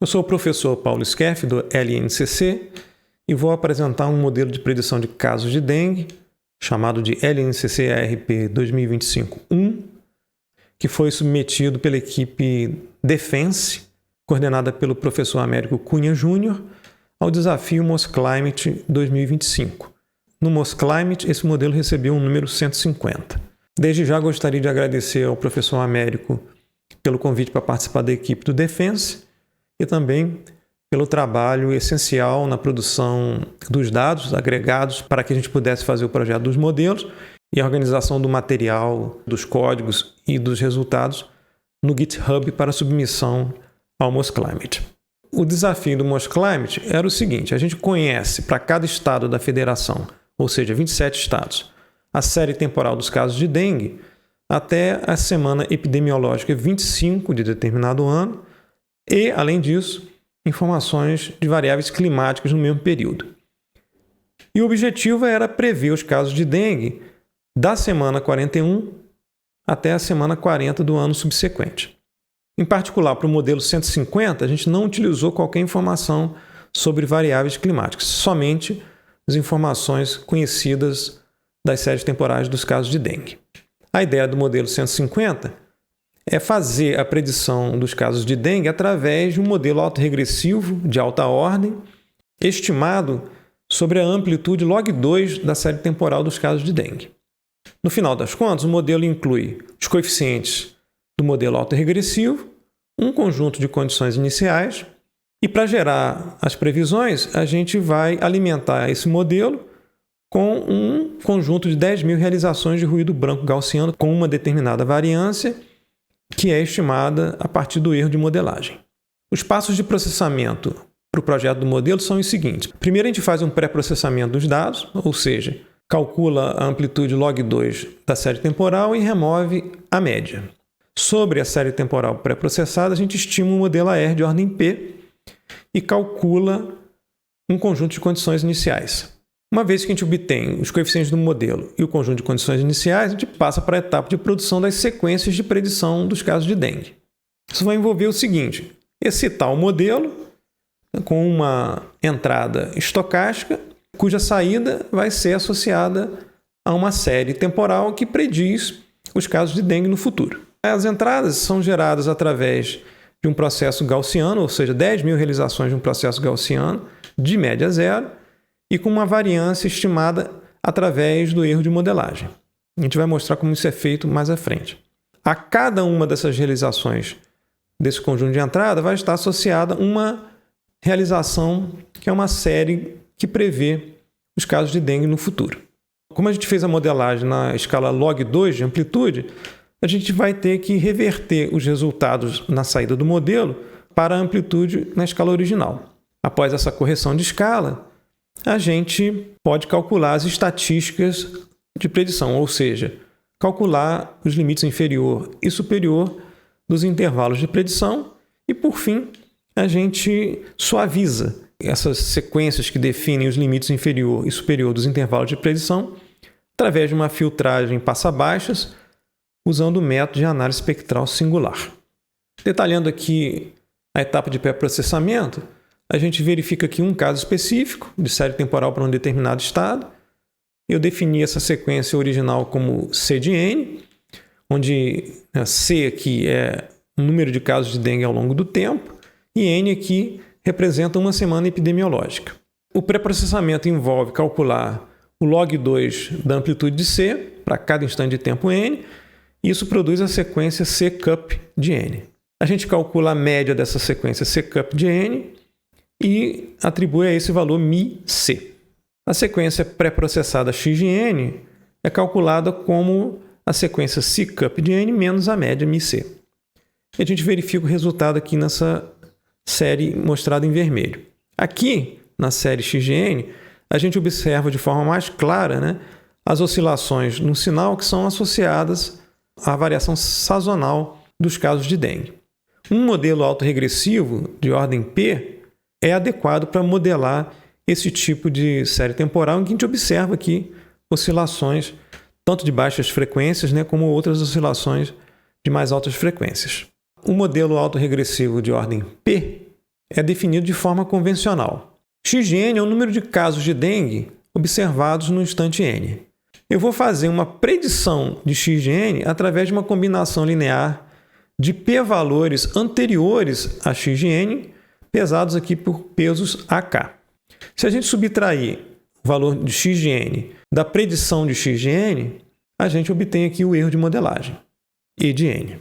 Eu sou o professor Paulo Scherf, do LNCC, e vou apresentar um modelo de predição de casos de dengue, chamado de LNCC ARP 2025-1, que foi submetido pela equipe Defense, coordenada pelo professor Américo Cunha Júnior, ao desafio Mosclimate 2025. No Mosclimate, esse modelo recebeu o número 150. Desde já gostaria de agradecer ao professor Américo pelo convite para participar da equipe do Defense e também pelo trabalho essencial na produção dos dados agregados para que a gente pudesse fazer o projeto dos modelos e a organização do material, dos códigos e dos resultados no GitHub para submissão ao Mosclimate. O desafio do Mosclimate era o seguinte: a gente conhece para cada estado da federação, ou seja, 27 estados, a série temporal dos casos de dengue até a semana epidemiológica 25 de determinado ano e, além disso, informações de variáveis climáticas no mesmo período. E o objetivo era prever os casos de dengue da semana 41 até a semana 40 do ano subsequente. Em particular, para o modelo 150, a gente não utilizou qualquer informação sobre variáveis climáticas, somente as informações conhecidas das séries temporais dos casos de dengue. A ideia do modelo 150 é fazer a predição dos casos de dengue através de um modelo autorregressivo de alta ordem, estimado sobre a amplitude log2 da série temporal dos casos de dengue. No final das contas, o modelo inclui os coeficientes do modelo autorregressivo, um conjunto de condições iniciais, e para gerar as previsões, a gente vai alimentar esse modelo com um conjunto de 10.000 realizações de ruído branco gaussiano com uma determinada variância, que é estimada a partir do erro de modelagem. Os passos de processamento para o projeto do modelo são os seguintes. Primeiro, a gente faz um pré-processamento dos dados, ou seja, calcula a amplitude log2 da série temporal e remove a média. Sobre a série temporal pré-processada, a gente estima um modelo AR de ordem P e calcula um conjunto de condições iniciais. Uma vez que a gente obtém os coeficientes do modelo e o conjunto de condições iniciais, a gente passa para a etapa de produção das sequências de predição dos casos de dengue. Isso vai envolver o seguinte: excitar o modelo com uma entrada estocástica, cuja saída vai ser associada a uma série temporal que prediz os casos de dengue no futuro. As entradas são geradas através de um processo gaussiano, ou seja, 10.000 realizações de um processo gaussiano de média zero, e com uma variância estimada através do erro de modelagem. A gente vai mostrar como isso é feito mais à frente. A cada uma dessas realizações desse conjunto de entrada vai estar associada uma realização que é uma série que prevê os casos de dengue no futuro. Como a gente fez a modelagem na escala log2 de amplitude, a gente vai ter que reverter os resultados na saída do modelo para a amplitude na escala original. Após essa correção de escala, a gente pode calcular as estatísticas de predição, ou seja, calcular os limites inferior e superior dos intervalos de predição e, por fim, a gente suaviza essas sequências que definem os limites inferior e superior dos intervalos de predição através de uma filtragem passa-baixas usando o método de análise espectral singular. Detalhando aqui a etapa de pré-processamento, a gente verifica aqui um caso específico de série temporal para um determinado estado. Eu defini essa sequência original como C de N, onde C aqui é o número de casos de dengue ao longo do tempo e N aqui representa uma semana epidemiológica. O pré-processamento envolve calcular o log2 da amplitude de C para cada instante de tempo N, e isso produz a sequência C-cup de N. A gente calcula a média dessa sequência C-cup de N e atribui a esse valor μc. A sequência pré-processada x de n é calculada como a sequência C-cup de n menos a média μc. E a gente verifica o resultado aqui nessa série mostrada em vermelho. Aqui, na série x de n, a gente observa de forma mais clara, as oscilações no sinal que são associadas à variação sazonal dos casos de dengue. Um modelo autorregressivo de ordem P é adequado para modelar esse tipo de série temporal em que a gente observa aqui oscilações tanto de baixas frequências, como outras oscilações de mais altas frequências. O modelo autorregressivo de ordem P é definido de forma convencional. X de n é o número de casos de dengue observados no instante n. Eu vou fazer uma predição de x de n através de uma combinação linear de p-valores anteriores a x de n, pesados aqui por pesos AK. Se a gente subtrair o valor de x de n da predição de x de n, a gente obtém aqui o erro de modelagem, E de n.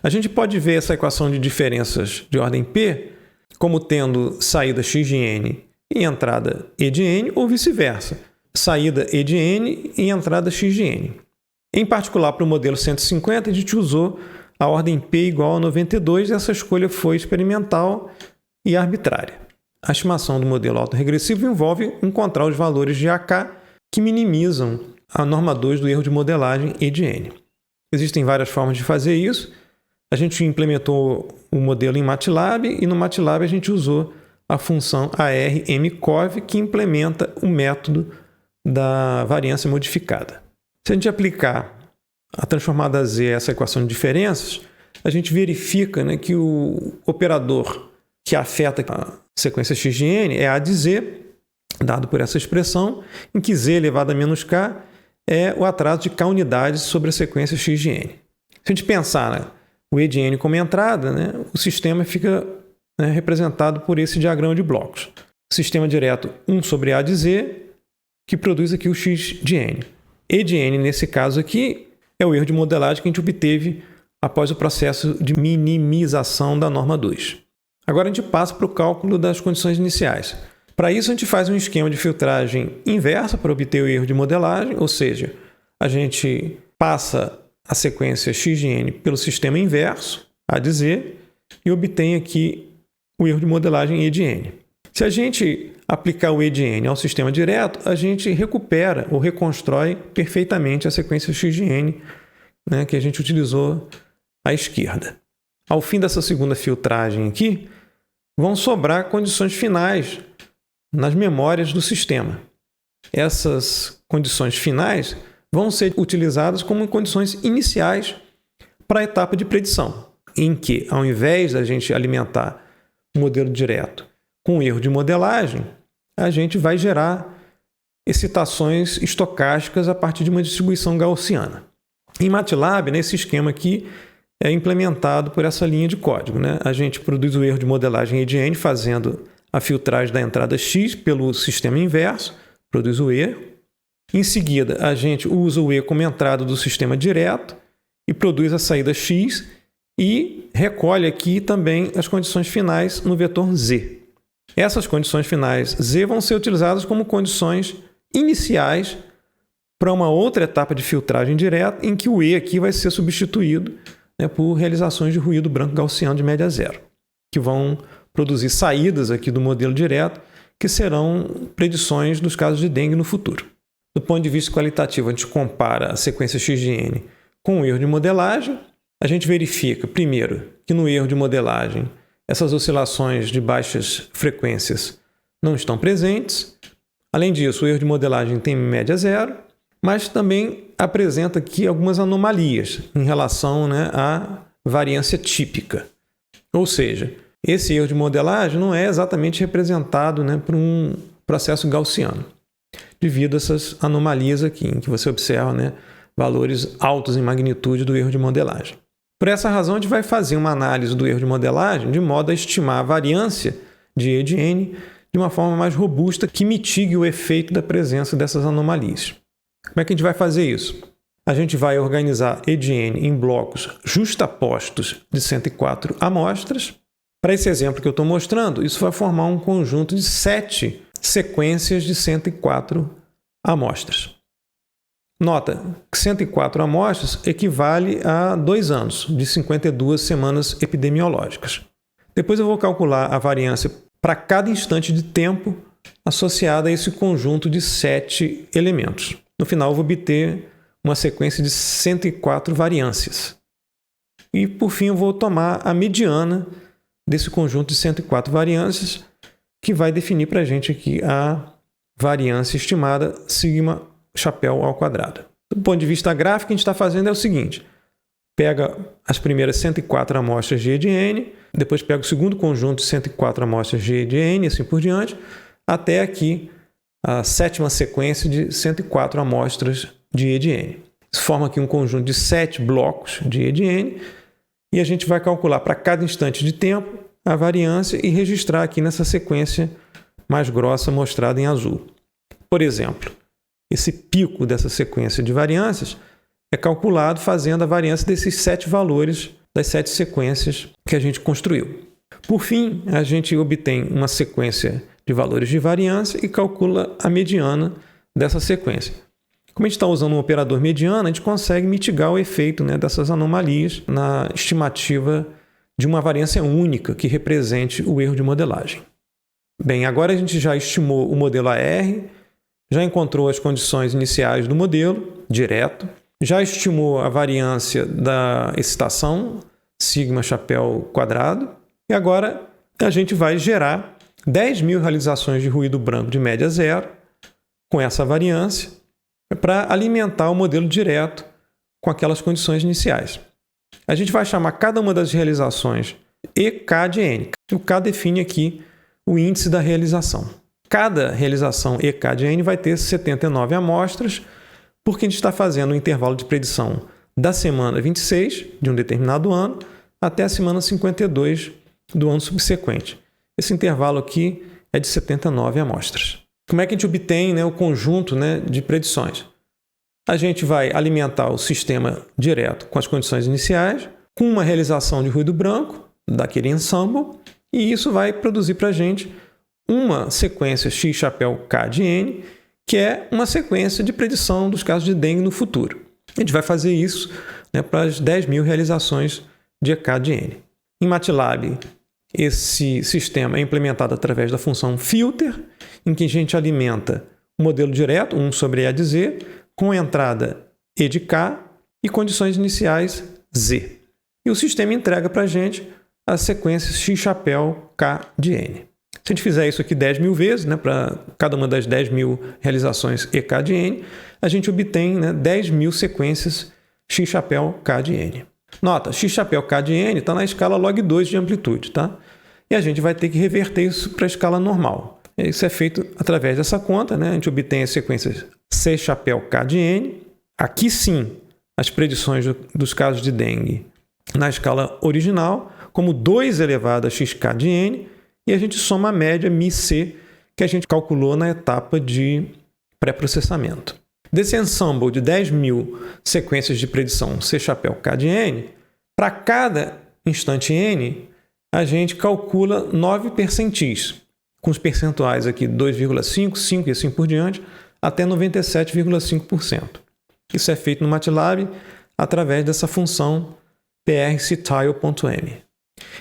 A gente pode ver essa equação de diferenças de ordem P como tendo saída x de n e entrada E de n, ou vice-versa, saída E de n e entrada x de n. Em particular, para o modelo 150, a gente usou a ordem P igual a 92 e essa escolha foi experimental e arbitrária. A estimação do modelo autorregressivo envolve encontrar os valores de AK que minimizam a norma 2 do erro de modelagem E de n. Existem várias formas de fazer isso. A gente implementou o modelo em MATLAB e no MATLAB a gente usou a função ARMCOV que implementa o método da variância modificada. Se a gente aplicar a transformada Z a essa equação de diferenças, a gente verifica, né, que o operador que afeta a sequência x de n é A de Z, dado por essa expressão, em que Z elevado a menos K é o atraso de K unidades sobre a sequência x de n. Se a gente pensar, né, o E de n como entrada, né, o sistema fica, né, representado por esse diagrama de blocos. Sistema direto 1 sobre A de Z, que produz aqui o x de n. E de n, nesse caso aqui, é o erro de modelagem que a gente obteve após o processo de minimização da norma 2. Agora a gente passa para o cálculo das condições iniciais. Para isso, a gente faz um esquema de filtragem inversa para obter o erro de modelagem, ou seja, a gente passa a sequência x de n pelo sistema inverso, A de Z, e obtém aqui o erro de modelagem E de n. Se a gente aplicar o E de n ao sistema direto, a gente recupera ou reconstrói perfeitamente a sequência x de n, né, que a gente utilizou à esquerda. Ao fim dessa segunda filtragem aqui, vão sobrar condições finais nas memórias do sistema. Essas condições finais vão ser utilizadas como condições iniciais para a etapa de predição, em que, ao invés da gente alimentar o modelo direto com erro de modelagem, a gente vai gerar excitações estocásticas a partir de uma distribuição gaussiana. Em MATLAB, nesse esquema aqui, é implementado por essa linha de código, né? A gente produz o erro de modelagem E de n fazendo a filtragem da entrada x pelo sistema inverso, produz o erro. Em seguida, a gente usa o E como entrada do sistema direto e produz a saída x e recolhe aqui também as condições finais no vetor z. Essas condições finais z vão ser utilizadas como condições iniciais para uma outra etapa de filtragem direta, em que o E aqui vai ser substituído, né, por realizações de ruído branco gaussiano de média zero, que vão produzir saídas aqui do modelo direto, que serão predições dos casos de dengue no futuro. Do ponto de vista qualitativo, a gente compara a sequência x de n com o erro de modelagem. A gente verifica, primeiro, que no erro de modelagem essas oscilações de baixas frequências não estão presentes. Além disso, o erro de modelagem tem média zero, mas também apresenta aqui algumas anomalias em relação, né, à variância típica. Ou seja, esse erro de modelagem não é exatamente representado, né, por um processo gaussiano, devido a essas anomalias aqui, em que você observa, né, valores altos em magnitude do erro de modelagem. Por essa razão, a gente vai fazer uma análise do erro de modelagem de modo a estimar a variância de E de n de uma forma mais robusta que mitigue o efeito da presença dessas anomalias. Como é que a gente vai fazer isso? A gente vai organizar E de n em blocos justapostos de 104 amostras. Para esse exemplo que eu estou mostrando, isso vai formar um conjunto de 7 sequências de 104 amostras. Nota que 104 amostras equivale a 2 anos, de 52 semanas epidemiológicas. Depois eu vou calcular a variância para cada instante de tempo associada a esse conjunto de 7 elementos. No final, eu vou obter uma sequência de 104 variâncias. E, por fim, eu vou tomar a mediana desse conjunto de 104 variâncias, que vai definir para a gente aqui a variância estimada sigma chapéu ao quadrado. Do ponto de vista gráfico, o que a gente está fazendo é o seguinte. pega as primeiras 104 amostras de E de N, depois pega o segundo conjunto de 104 amostras de E de N, assim por diante, até aqui a sétima sequência de 104 amostras de E de N. Isso forma aqui um conjunto de 7 blocos de E de N e a gente vai calcular para cada instante de tempo a variância e registrar aqui nessa sequência mais grossa mostrada em azul. Por exemplo, esse pico dessa sequência de variâncias é calculado fazendo a variância desses 7 valores das 7 sequências que a gente construiu. Por fim, a gente obtém uma sequência de valores de variância e calcula a mediana dessa sequência. Como a gente está usando um operador mediana, a gente consegue mitigar o efeito, dessas anomalias na estimativa de uma variância única que represente o erro de modelagem. Bem, agora a gente já estimou o modelo AR, já encontrou as condições iniciais do modelo, direto, já estimou a variância da excitação, sigma chapéu quadrado, e agora a gente vai gerar 10.000 realizações de ruído branco de média zero com essa variância para alimentar o modelo direto com aquelas condições iniciais. A gente vai chamar cada uma das realizações EK de N. O K define aqui o índice da realização. Cada realização EK de N vai ter 79 amostras, porque a gente está fazendo um intervalo de predição da semana 26 de um determinado ano até a semana 52 do ano subsequente. Esse intervalo aqui é de 79 amostras. Como é que a gente obtém o conjunto de predições? A gente vai alimentar o sistema direto com as condições iniciais, com uma realização de ruído branco daquele ensemble, e isso vai produzir para a gente uma sequência X chapéu K de N, que é uma sequência de predição dos casos de dengue no futuro. A gente vai fazer isso para as 10.000 realizações de EK de N. Em MATLAB, esse sistema é implementado através da função filter, em que a gente alimenta o modelo direto, 1 sobre E de Z, com entrada E de K e condições iniciais Z. E o sistema entrega para a gente a sequência X chapéu K de N. Se a gente fizer isso aqui 10.000 vezes, para cada uma das 10.000 realizações EK de N, a gente obtém 10.000 sequências X chapéu K de N. Nota, X chapéu K de N está na escala log 2 de amplitude, tá? E a gente vai ter que reverter isso para a escala normal. Isso é feito através dessa conta, A gente obtém as sequências C chapéu K de N. Aqui sim, as predições dos casos de dengue na escala original, como 2 elevado a xk de N, e a gente soma a média μc que a gente calculou na etapa de pré-processamento. Desse ensemble de 10.000 sequências de predição C chapéu K de N, para cada instante N, a gente calcula 9 percentis, com os percentuais aqui 2,5, 5 e assim por diante, até 97,5%. Isso é feito no MATLAB através dessa função prctile.m.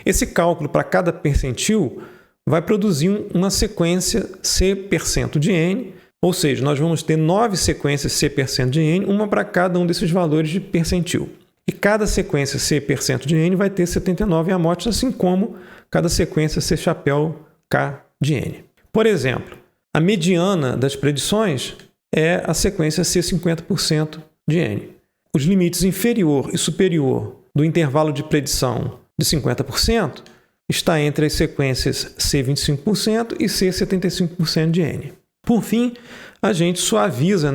Esse cálculo para cada percentil vai produzir uma sequência C% de N, ou seja, nós vamos ter 9 sequências C% de N, uma para cada um desses valores de percentil. E cada sequência C% de N vai ter 79 amostras, assim como cada sequência C chapéu K de N. Por exemplo, a mediana das predições é a sequência C50% de N. Os limites inferior e superior do intervalo de predição de 50% está entre as sequências C25% e C75% de N. Por fim, a gente suaviza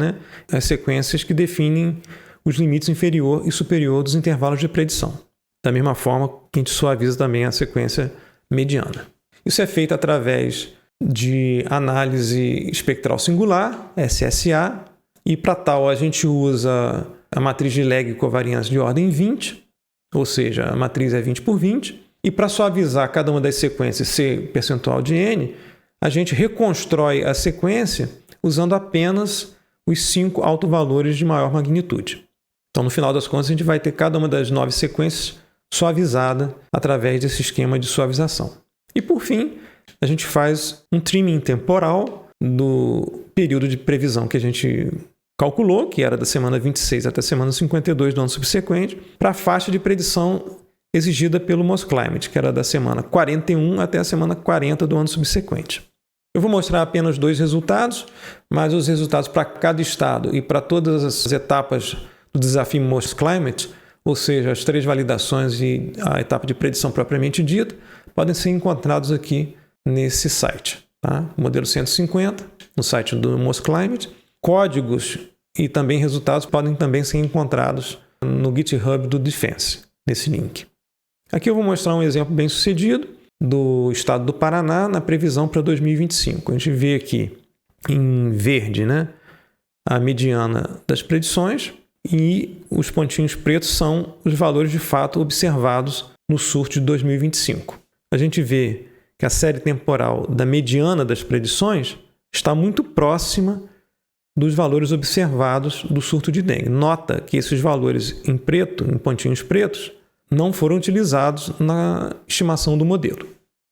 as sequências que definem os limites inferior e superior dos intervalos de predição. Da mesma forma que a gente suaviza também a sequência mediana. Isso é feito através de análise espectral singular, SSA, e para tal a gente usa a matriz de lag covariância de ordem 20, ou seja, a matriz é 20 por 20, e para suavizar cada uma das sequências C% de N, a gente reconstrói a sequência usando apenas os 5 autovalores de maior magnitude. Então, no final das contas, a gente vai ter cada uma das 9 sequências suavizada através desse esquema de suavização. E, por fim, a gente faz um trimming temporal do período de previsão que a gente calculou, que era da semana 26 até a semana 52 do ano subsequente, para a faixa de predição exigida pelo Mosclimate, que era da semana 41 até a semana 40 do ano subsequente. Eu vou mostrar apenas 2 resultados, mas os resultados para cada estado e para todas as etapas do desafio Mosclimate ou seja, as 3 validações e a etapa de predição propriamente dita, podem ser encontrados aqui nesse site. Tá? Modelo 150, no site do MosClimate. Códigos e também resultados podem também ser encontrados no GitHub do Defense, nesse link. Aqui eu vou mostrar um exemplo bem sucedido do estado do Paraná na previsão para 2025. A gente vê aqui em verde, né, a mediana das predições e os pontinhos pretos são os valores de fato observados no surto de 2025. A gente vê que a série temporal da mediana das predições está muito próxima dos valores observados do surto de dengue. Nota que esses valores em preto, em pontinhos pretos, não foram utilizados na estimação do modelo.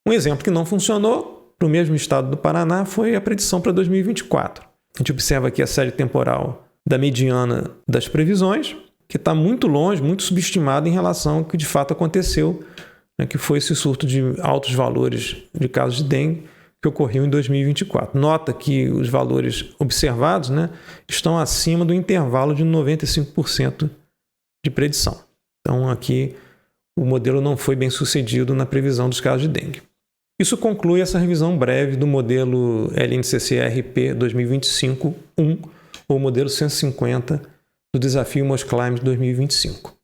Um exemplo que não funcionou para o mesmo estado do Paraná foi a predição para 2024. A gente observa aqui a série temporal da mediana das previsões, que está muito longe, muito subestimada em relação ao que de fato aconteceu, né, que foi esse surto de altos valores de casos de dengue que ocorreu em 2024. Nota que os valores observados, né, estão acima do intervalo de 95% de predição. Então, aqui o modelo não foi bem sucedido na previsão dos casos de dengue. Isso conclui essa revisão breve do modelo LNCC-RP 2025-1, ou modelo 150 do desafio MosClimate 2025.